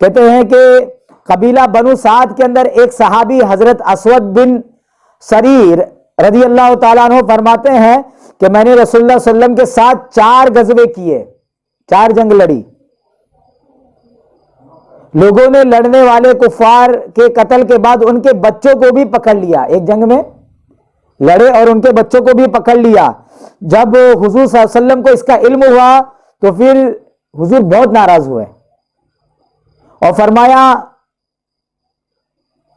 کہتے ہیں کہ قبیلہ بنو سعد کے اندر ایک صحابی حضرت اسود بن سریر رضی اللہ تعالیٰ عنہ فرماتے ہیں کہ میں نے رسول اللہ صلی اللہ علیہ وسلم کے ساتھ 4 غزوے کیے، 4 جنگ لڑی۔ لوگوں نے لڑنے والے کفار کے قتل کے بعد ان کے بچوں کو بھی پکڑ لیا، ایک جنگ میں لڑے اور ان کے بچوں کو بھی پکڑ لیا۔ جب حضور صلی اللہ علیہ وسلم کو اس کا علم ہوا تو پھر حضور بہت ناراض ہوئے اور فرمایا،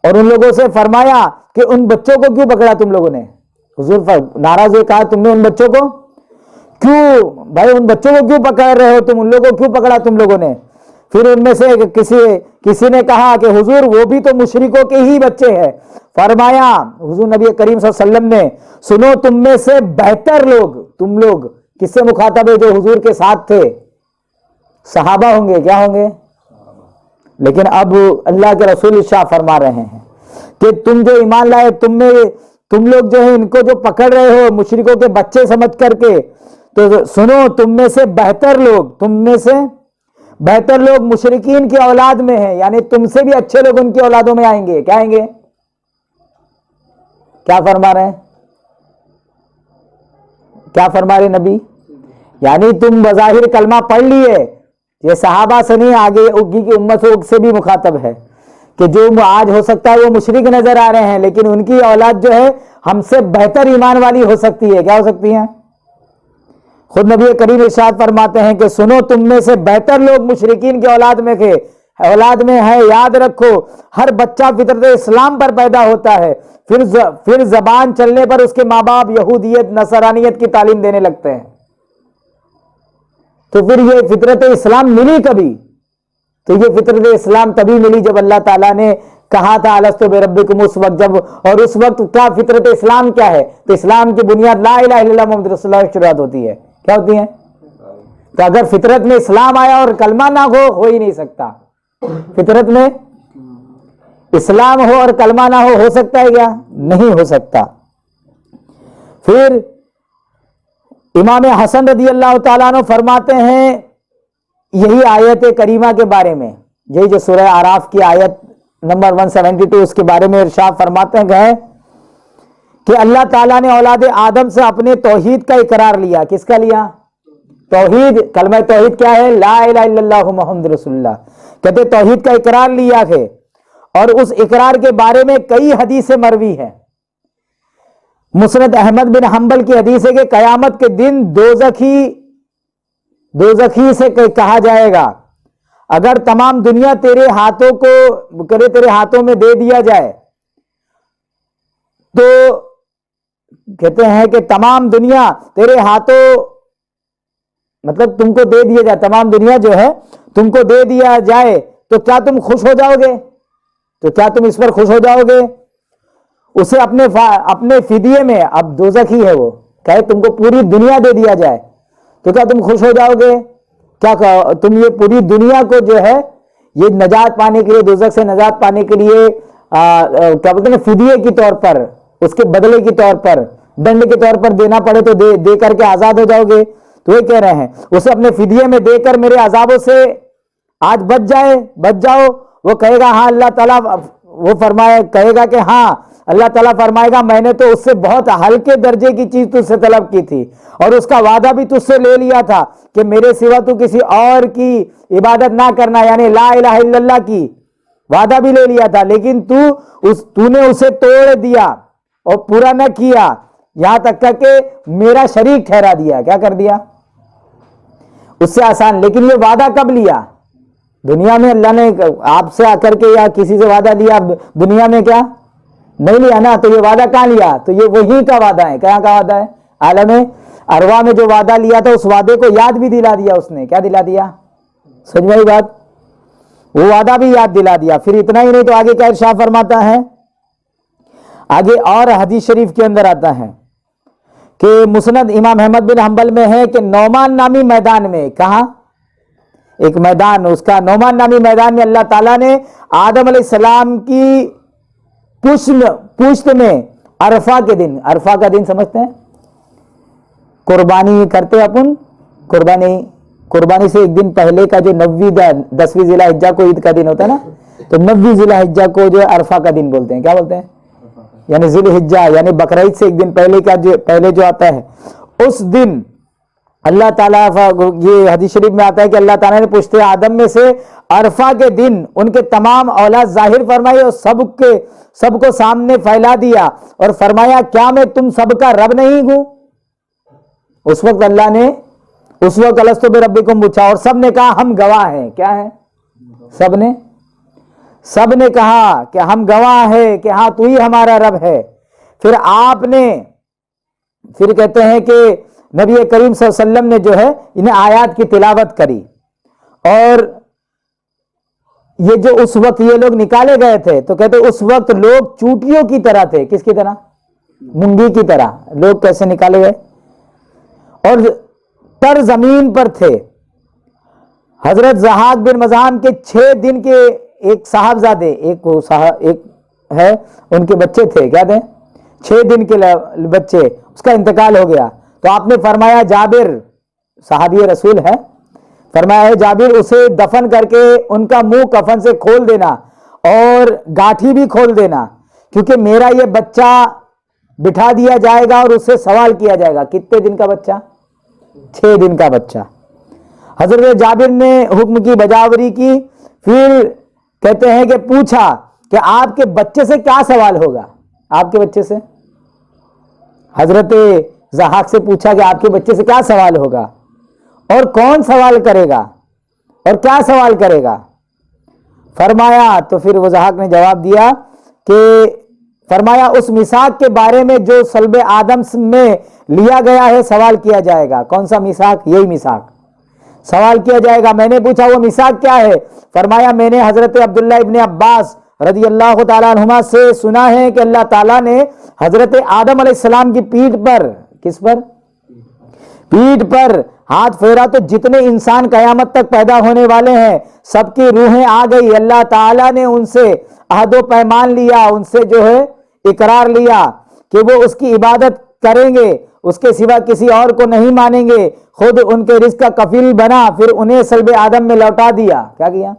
اور ان لوگوں سے فرمایا کہ ان بچوں کو کیوں پکڑا تم لوگوں نے؟ حضور ناراض ہوئے، کہا تم نے ان بچوں کو کیوں، بھائی ان بچوں کو کیوں پکڑ رہے ہو تم، ان لوگوں کو کیوں پکڑا تم لوگوں نے؟ پھر ان میں سے کسی نے کہا کہ حضور وہ بھی تو مشرکوں کے ہی بچے ہیں۔ فرمایا حضور نبی کریم صلی اللہ علیہ وسلم نے، سنو تم میں سے بہتر لوگ، تم لوگ کس سے مخاطب ہے؟ جو حضور کے ساتھ تھے، صحابہ ہوں گے، کیا ہوں گے؟ لیکن اب اللہ کے رسول ارشاد فرما رہے ہیں کہ تم جو ایمان لائے، تم لوگ جو ہیں ان کو جو پکڑ رہے ہو مشرکوں کے بچے سمجھ کر کے، تو سنو تم میں سے بہتر لوگ مشرکین کی اولاد میں ہیں، یعنی تم سے بھی اچھے لوگ ان کی اولادوں میں آئیں گے۔ کیا آئیں گے؟ کیا فرما رہے ہیں؟ کیا فرما رہے نبی؟ یعنی تم بظاہر کلمہ پڑھ لیے، یہ صحابہ سے نہیں، آگے کی امت سے بھی مخاطب ہے کہ جو آج ہو سکتا ہے وہ مشرک نظر آ رہے ہیں لیکن ان کی اولاد جو ہے ہم سے بہتر ایمان والی ہو سکتی ہے۔ کیا ہو سکتی ہیں؟ خود نبی کریم ارشاد فرماتے ہیں کہ سنو تم میں سے بہتر لوگ مشرکین کی اولاد میں ہے، یاد رکھو ہر بچہ فطرت اسلام پر پیدا ہوتا ہے، پھر زبان چلنے پر اس کے ماں باپ یہودیت نصرانیت کی تعلیم دینے لگتے ہیں۔ تو پھر یہ فطرت اسلام ملی کبھی؟ تو یہ فطرت اسلام تبھی ملی جب اللہ تعالیٰ نے کہا تھا الست بربکم، اس وقت جب، اور اس وقت کیا فطرت اسلام کیا ہے؟ تو اسلام کی بنیاد لا الہ الا اللہ محمد رسول اللہ کی شروعات ہوتی ہے۔ کیا ہوتی ہے؟ تو اگر فطرت میں اسلام آیا اور کلمہ نہ ہو ہی نہیں سکتا۔ فطرت میں اسلام ہو اور کلمہ نہ ہو سکتا ہے کیا؟ نہیں ہو سکتا۔ پھر امام حسن رضی اللہ تعالیٰ عنہ فرماتے ہیں یہی آیت کریمہ کے بارے میں، یہی جو سورہ اعراف کی آیت نمبر 172 اس کے بارے میں ارشاد فرماتے ہیں کہ اللہ تعالیٰ نے اولاد آدم سے اپنے توحید کا اقرار لیا۔ کس کا لیا؟ توحید، کلمہ توحید کیا ہے؟ لا الہ الا اللہ محمد رسول اللہ، کہتے توحید کا اقرار لیا ہے، اور اس اقرار کے بارے میں کئی حدیث مروی ہیں۔ مسند احمد بن حنبل کی حدیث ہے کہ قیامت کے دن دوزخی سے کہا جائے گا اگر تمام دنیا تیرے ہاتھوں میں دے دیا جائے، تو کہتے ہیں کہ تمام دنیا تیرے ہاتھوں، مطلب تم کو دے دیا جائے، تمام دنیا جو ہے تم کو دے دیا جائے تو کیا تم خوش ہو جاؤ گے؟ تو کیا تم اس پر خوش ہو جاؤ گے؟ اسے اپنے فدیے میں، اب دوزخی ہے وہ، کہے تم کو پوری دنیا دے دیا جائے تو کیا تم خوش ہو جاؤ گے؟ کیا تم یہ پوری دنیا کو جو ہے یہ نجات پانے کے لیے، دوزخ سے نجات پانے کے لیے کیا بولتے ہیں فدیے کی طور پر، اس کے بدلے کی طور پر، دنڈ کے طور پر دینا پڑے تو دے کر کے آزاد ہو جاؤ گے؟ تو یہ کہہ رہے ہیں اسے اپنے فدیے میں دے کر میرے عذابوں سے آج بچ جاؤ۔ وہ کہے گا ہاں اللہ تعالیٰ، کہے گا کہ ہاں اللہ تعالیٰ فرمائے گا میں نے تو اس سے بہت ہلکے درجے کی چیز تجھ سے طلب کی تھی اور اس کا وعدہ بھی تجھ سے لے لیا تھا کہ میرے سوا تو کسی اور کی عبادت نہ کرنا، یعنی لا الہ الا اللہ کی وعدہ بھی لے لیا تھا، لیکن تو نے اسے توڑ دیا اور پورا نہ کیا، یہاں تک کہ میرا شریک ٹھہرا دیا۔ کیا کر دیا؟ اس سے آسان۔ لیکن یہ وعدہ کب لیا؟ دنیا میں اللہ نے آپ سے آ کر کے یا کسی سے وعدہ لیا، دنیا میں کیا نہیں لیا نا، تو یہ وعدہ کہاں لیا؟ تو یہ وہی کا وعدہ ہے۔ کہاں کا وعدہ ہے؟ عالم ارواح میں جو وعدہ لیا تھا اس وعدے کو یاد بھی دلا دیا اس نے۔ کیا دلا دیا؟ سمجھ میں آئی بات؟ وہ وعدہ بھی یاد دلا دیا۔ پھر اتنا ہی نہیں تو آگے کیا ارشاد فرماتا ہے؟ آگے اور حدیث شریف کے اندر آتا ہے کہ مسند امام احمد بن حنبل میں ہے کہ نعمان نامی میدان میں، کہاں؟ ایک میدان، اس کا نعمان نامی میدان میں اللہ تعالیٰ نے آدم علیہ السلام کی پشت میں عرفہ کے دن، عرفہ کا دن سمجھتے ہیں؟ قربانی کرتے اپن، قربانی قربانی سے ایک دن پہلے کا جو 10ویں ذی الحجہ کو عید کا دن ہوتا ہے نا، تو 9ویں ذی الحجہ کو جو ہے عرفہ کا دن بولتے ہیں. کیا بولتے ہیں؟ یعنی ذی الحجہ، یعنی بقرعید سے ایک دن پہلے جو آتا ہے، اس دن اللہ تعالیٰ، یہ حدیث شریف میں آتا ہے کہ اللہ تعالیٰ نے پشت آدم میں سے عرفہ کے دن ان کے تمام اولاد ظاہر فرمائی اور سب کو سامنے پھیلا دیا اور فرمایا کیا میں تم سب کا رب نہیں ہوں؟ اس وقت اللہ نے الستو بربکم پوچھا اور سب نے کہا ہم گواہ ہیں. کیا ہے؟ سب نے کہا کہ ہم گواہ ہیں کہ ہاں تو ہی ہمارا رب ہے. پھر کہتے ہیں کہ نبی کریم صلی اللہ علیہ وسلم نے جو ہے انہیں آیات کی تلاوت کری، اور یہ جو اس وقت یہ لوگ نکالے گئے تھے تو کہتے اس وقت لوگ چوٹیوں کی طرح تھے. کس کی طرح؟ مونگی کی طرح. لوگ کیسے نکالے گئے؟ اور پر زمین پر تھے. حضرت ضحاک بن مزاحم کے 6 دن کے ایک صاحبزادے، ایک ہے ان کے بچے تھے، کیا تھے؟ 6 دن کے بچے، اس کا انتقال ہو گیا. تو آپ نے فرمایا جابر صحابی رسول ہے، فرمایا جابر اسے دفن کر کے ان کا منہ کفن سے کھول دینا اور گاٹھی بھی کھول دینا، کیونکہ میرا یہ بچہ بٹھا دیا جائے گا اور اس سے سوال کیا جائے گا. کتنے دن کا بچہ؟ 6 دن کا بچہ. حضرت جابر نے حکم کی بجاوری کی. پھر کہتے ہیں کہ پوچھا کہ آپ کے بچے سے کیا سوال ہوگا؟ آپ کے بچے سے حضرت ضحاک سے پوچھا کہ آپ کے بچے سے کیا سوال ہوگا اور کون سوال کرے گا اور کیا سوال کرے گا؟ فرمایا، تو پھر وہ ضحاک نے جواب دیا کہ فرمایا اس میثاق کے بارے میں جو صلب آدم میں لیا گیا ہے سوال کیا جائے گا. کون سا میثاق؟ یہی میثاق سوال کیا جائے گا. میں نے پوچھا وہ میثاق کیا ہے؟ فرمایا میں نے حضرت عبداللہ ابن عباس رضی اللہ تعالیٰ عنہما سے سنا ہے کہ اللہ تعالیٰ نے حضرت آدم علیہ السلام کی پیٹھ پر، کس پر؟ پیٹھ پر ہاتھ پھیرا تو جتنے انسان قیامت تک پیدا ہونے والے ہیں سب کی روحیں آ گئی. اللہ تعالیٰ نے ان سے عہد و پیمان لیا، ان سے جو ہے اقرار لیا کہ وہ اس کی عبادت کریں گے، اس کے سوا کسی اور کو نہیں مانیں گے. خود ان کے رزق کا کفیل بنا، پھر انہیں صلب آدم میں لوٹا دیا. کیا کیا؟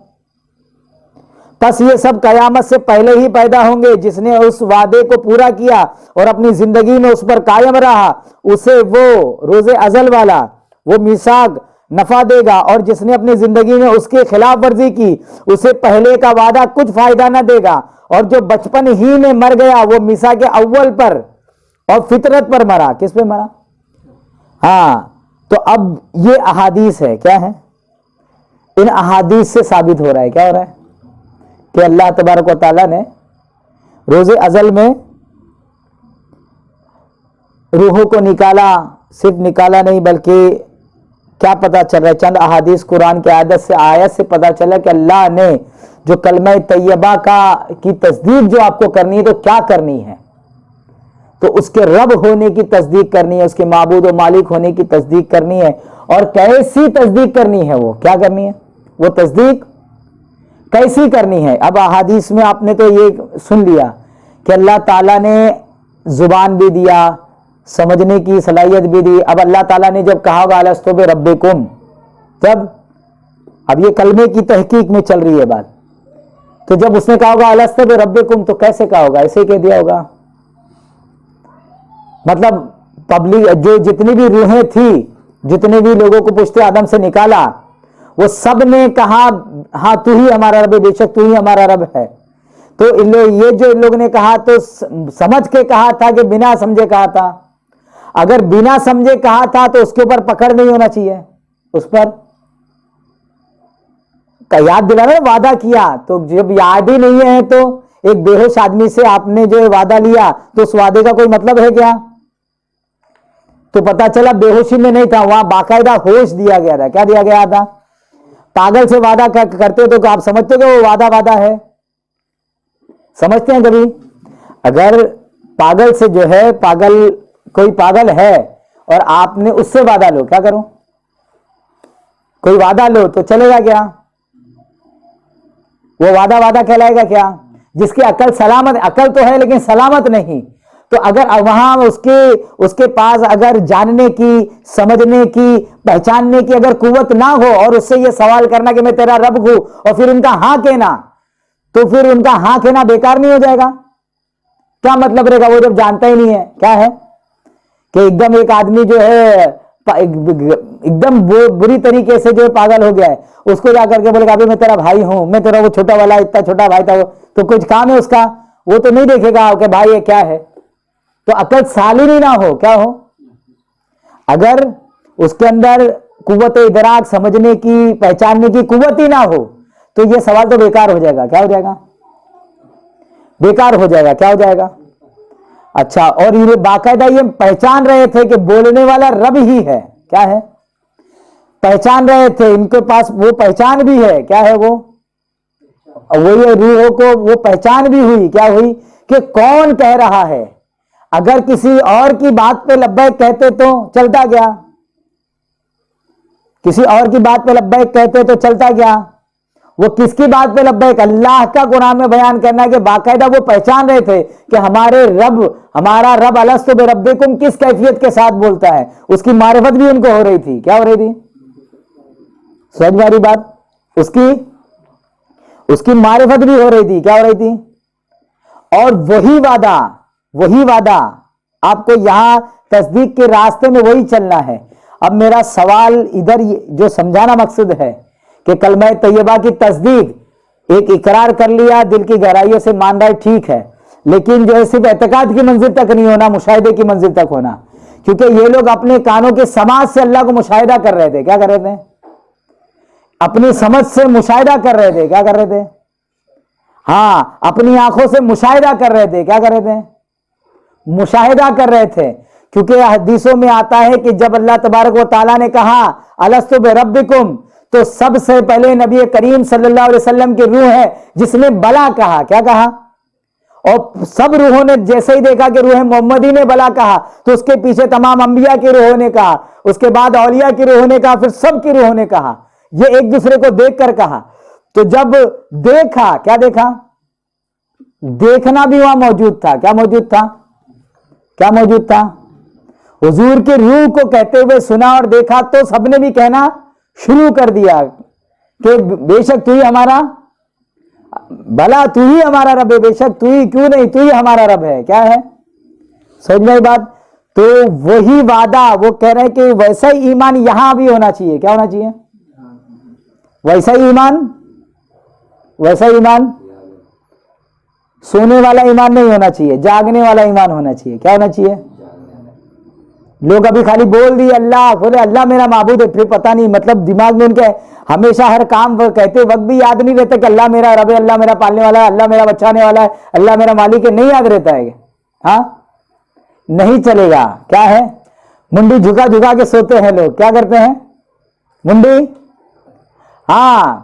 پس یہ سب قیامت سے پہلے ہی پیدا ہوں گے. جس نے اس وعدے کو پورا کیا اور اپنی زندگی میں اس پر قائم رہا اسے وہ روز ازل والا وہ میثاق نفع دے گا، اور جس نے اپنی زندگی میں اس کے خلاف ورزی کی اسے پہلے کا وعدہ کچھ فائدہ نہ دے گا. اور جو بچپن ہی میں مر گیا وہ میثاق اول پر اور فطرت پر مرا. کس پہ مرا؟ ہاں. تو اب یہ احادیث ہے، کیا ہے؟ ان احادیث سے ثابت ہو رہا ہے، کیا ہو رہا ہے؟ کہ اللہ تبارک و تعالیٰ نے روز ازل میں روحوں کو نکالا. صرف نکالا نہیں بلکہ کیا پتا چل رہا ہے؟ چند احادیث قرآن کی آیت سے پتا چلا کہ اللہ نے جو کلمہ طیبہ کی تصدیق جو آپ کو کرنی ہے تو کیا کرنی ہے؟ تو اس کے رب ہونے کی تصدیق کرنی ہے، اس کے معبود و مالک ہونے کی تصدیق کرنی ہے. اور کیسی تصدیق کرنی ہے؟ وہ کیا کرنی ہے؟ وہ تصدیق کیسی کرنی ہے؟ اب احادیث میں آپ نے تو یہ سن لیا کہ اللہ تعالیٰ نے زبان بھی دیا، سمجھنے کی صلاحیت بھی دی. اب اللہ تعالیٰ نے جب کہا ہوگا الستو بربکم، جب اب یہ کلمے کی تحقیق میں چل رہی ہے بات، تو جب اس نے کہا ہوگا الستو بربکم تو کیسے کہا ہوگا؟ ایسے کہہ دیا ہوگا. مطلب پبلک جو جتنی بھی روحیں تھی، جتنے بھی لوگوں کو پشت آدم سے نکالا، وہ سب نے کہا ہاں تو ہی ہمارا رب ہے، بے شک تو ہی ہمارا رب ہے. تو یہ جو ان لوگوں نے کہا تو سمجھ کے کہا تھا کہ بنا سمجھے کہا تھا؟ اگر بنا سمجھے کہا تھا تو اس کے اوپر پکڑ نہیں ہونا چاہیے. اس پر یاد دلانا، وعدہ کیا تو جب یاد ہی نہیں ہے تو ایک بے ہوش آدمی سے آپ نے جو وعدہ لیا تو اس وعدے کا کوئی مطلب ہے کیا؟ تو پتا چلا بے ہوشی میں نہیں تھا، وہاں باقاعدہ ہوش دیا گیا تھا. کیا دیا گیا تھا؟ پاگل سے وعدہ کرتے ہو تو آپ سمجھتے ہو کہ وہ وعدہ ہے؟ سمجھتے ہیں کبھی؟ اگر پاگل سے جو ہے کوئی پاگل ہے اور آپ نے اس سے وعدہ لو، کیا کروں؟ کوئی وعدہ لو تو چلے گا کیا؟ وہ وعدہ کہلائے گا کیا؟ جس کی عقل سلامت، عقل تو ہے لیکن سلامت نہیں، تو اگر وہاں اس کے پاس اگر جاننے کی، سمجھنے کی، پہچاننے کی اگر قوت نہ ہو اور اس سے یہ سوال کرنا کہ میں تیرا رب ہوں اور پھر ان کا ہاں کہنا، تو پھر ان کا ہاں کہنا بیکار نہیں ہو جائے گا؟ کیا مطلب رہے گا وہ جب جانتا ہی نہیں ہے؟ کیا ہے کہ ایک دم ایک آدمی جو ہے ایک دم بری طریقے سے جو ہے پاگل ہو گیا ہے، اس کو جا کر کے بولے گا ابھی میں تیرا بھائی ہوں، میں تیرا وہ چھوٹا والا اتنا چھوٹا بھائی تھا، وہ تو کچھ کام ہے اس کا، وہ تو نہیں دیکھے گا کہ بھائی یہ کیا ہے۔ تو عقل سالم ہی نہ ہو، کیا ہو، اگر اس کے اندر قوت ادراک، سمجھنے کی، پہچاننے کی قوت ہی نہ ہو تو یہ سوال تو بیکار ہو جائے گا۔ کیا ہو جائے گا؟ بیکار ہو جائے گا۔ کیا ہو جائے گا؟ اچھا، اور یہ باقاعدہ یہ پہچان رہے تھے کہ بولنے والا رب ہی ہے۔ کیا ہے؟ پہچان رہے تھے، ان کے پاس وہ پہچان بھی ہے۔ کیا ہے وہ؟ وہی روحوں کو وہ پہچان بھی ہوئی۔ کیا ہوئی؟ کہ کون کہہ رہا ہے۔ اگر کسی اور کی بات پہ لبیک کہتے تو چلتا گیا، کسی اور کی بات پہ لبیک کہتے تو چلتا گیا، وہ کس کی بات پہ لبیک؟ اللہ کا قرآن میں بیان کرنا ہے کہ باقاعدہ وہ پہچان رہے تھے کہ ہمارا رب الستو بربکم کس کیفیت کے ساتھ بولتا ہے، اس کی معرفت بھی ان کو ہو رہی تھی۔ کیا ہو رہی تھی؟ سمجھ میں آ رہی بات؟ اس کی معرفت بھی ہو رہی تھی۔ کیا ہو رہی تھی؟ اور وہی وعدہ آپ کو یہاں تصدیق کے راستے میں وہی چلنا ہے۔ اب میرا سوال ادھر جو سمجھانا مقصد ہے کہ کلمہ طیبہ کی تصدیق، ایک اقرار کر لیا، دل کی گہرائیوں سے مان رہا ہے، ٹھیک ہے، لیکن جو ہے صرف اعتقاد کی منزل تک نہیں ہونا، مشاہدے کی منزل تک ہونا، کیونکہ یہ لوگ اپنے کانوں کے سماعت سے اللہ کو مشاہدہ کر رہے تھے۔ کیا کر رہے تھے؟ اپنی سمجھ سے مشاہدہ کر رہے تھے۔ کیا کر رہے تھے؟ ہاں، اپنی آنکھوں سے مشاہدہ کر رہے تھے۔ کیا کر رہے تھے؟ مشاہدہ کر رہے تھے، کیونکہ حدیثوں میں آتا ہے کہ جب اللہ تبارک و تعالیٰ نے کہا الستو بربکم، تو سب سے پہلے نبی کریم صلی اللہ علیہ وسلم کی روح ہے جس نے بلا کہا۔ کیا کہا؟ اور سب روحوں نے جیسے ہی دیکھا کہ روح محمدی نے بلا کہا تو اس کے پیچھے تمام انبیاء کی روحوں نے کہا، اس کے بعد اولیاء کی روحوں نے کہا، پھر سب کی روحوں نے کہا، یہ ایک دوسرے کو دیکھ کر کہا۔ تو جب دیکھا، کیا دیکھا؟ دیکھنا بھی وہاں موجود تھا۔ کیا موجود تھا؟ کیا موجود تھا؟ حضور کی روح کو کہتے ہوئے سنا اور دیکھا تو سب نے بھی کہنا شروع کر دیا کہ بے شک تو ہی ہمارا، بھلا تو ہی ہمارا رب ہے، بے شک تو ہی، کیوں نہیں، تو ہی ہمارا رب ہے۔ کیا ہے؟ سمجھ میں بات؟ تو وہی وعدہ وہ کہہ رہے ہیں کہ ویسا ہی ایمان یہاں بھی ہونا چاہیے۔ کیا ہونا چاہیے؟ ویسا ہی ایمان، ویسا ہی ایمان، سونے والا ایمان نہیں ہونا چاہیے، جاگنے والا ایمان ہونا چاہیے۔ کیا ہونا چاہیے؟ لوگ ابھی خالی بول دی اللہ، بولے اللہ میرا معبود ہے، پھر پتہ نہیں مطلب دماغ میں ان کے ہمیشہ ہر کام کہتے وقت بھی یاد نہیں رہتا کہ اللہ میرا رب ہے، اللہ میرا پالنے والا ہے، اللہ میرا بچانے والا ہے، اللہ میرا مالک ہے، نہیں یاد رہتا ہے۔ ہاں، نہیں چلے گا۔ کیا ہے؟ منڈی جھکا جھکا کے سوتے ہیں لوگ۔ کیا کرتے ہیں؟ منڈی، ہاں،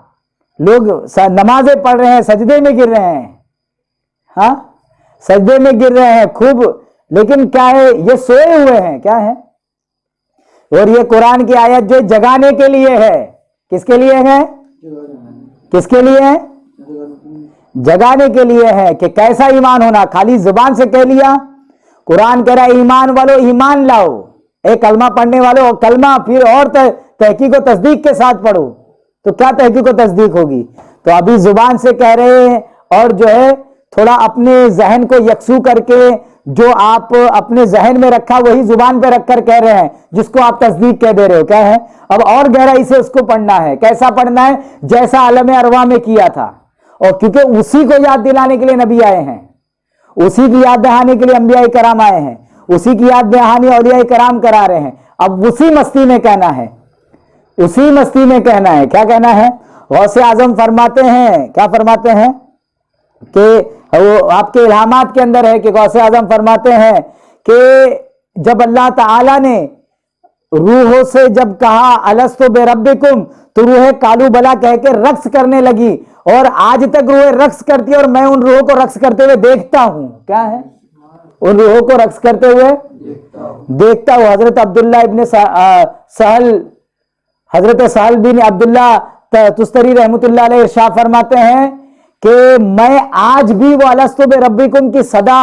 لوگ نمازیں پڑھ رہے ہیں، سجدے میں گر رہے ہیں، ہاں، سجدے میں گر رہے ہیں خوب، لیکن کیا ہے؟ یہ سوئے ہوئے ہیں۔ کیا ہے؟ اور یہ قرآن کی آیت جو جگانے کے لیے ہے، کس کے لیے ہے؟ کس کے لیے ہے؟ جگانے کے لیے ہے کہ کیسا ایمان ہونا۔ خالی زبان سے کہہ لیا؟ قرآن کہہ رہا ہے ایمان والو ایمان لاؤ، ایک کلمہ پڑھنے والو کلمہ، پھر اور تحقیق و تصدیق کے ساتھ پڑھو، تو کیا تحقیق و تصدیق ہوگی؟ تو ابھی زبان سے کہہ رہے ہیں اور جو ہے تھوڑا اپنے ذہن کو یکسو کر کے جو آپ اپنے ذہن میں رکھا وہی زبان پہ رکھ کر کہہ رہے ہیں، جس کو آپ تصدیق کہہ دے رہے ہو۔ کیا ہے؟ اب اور گہرائی سے اس کو پڑھنا ہے۔ کیسا پڑھنا ہے؟ جیسا عالم ارواح میں کیا تھا، اور کیونکہ اسی کو یاد دلانے کے لیے نبی آئے ہیں، اسی کی یاد دہانے کے لیے انبیاء کرام آئے ہیں، اسی کی یاد دہانی اولیاء کرام کرا رہے ہیں۔ اب اسی مستی میں کہنا ہے، اسی مستی میں کہنا ہے۔ کیا کہنا ہے؟ غوث اعظم فرماتے ہیں، کیا فرماتے ہیں کہ وہ آپ کے الہامات کے اندر ہے کہ غوث اعظم فرماتے ہیں کہ جب اللہ تعالی نے روحوں سے جب کہا الستو بربکم، تو روح کالو بلا کہہ کے رقص کرنے لگی، اور آج تک روح رقص کرتی ہے، اور میں ان روحوں کو رقص کرتے ہوئے دیکھتا ہوں۔ کیا ہے؟ ان روحوں کو رقص کرتے ہوئے دیکھتا ہوں۔ حضرت عبداللہ ابن سہل، حضرت سہل بن عبداللہ تستری رحمۃ اللہ علیہ ارشاد فرماتے ہیں کہ میں آج بھی وہ الستو بربکم کی صدا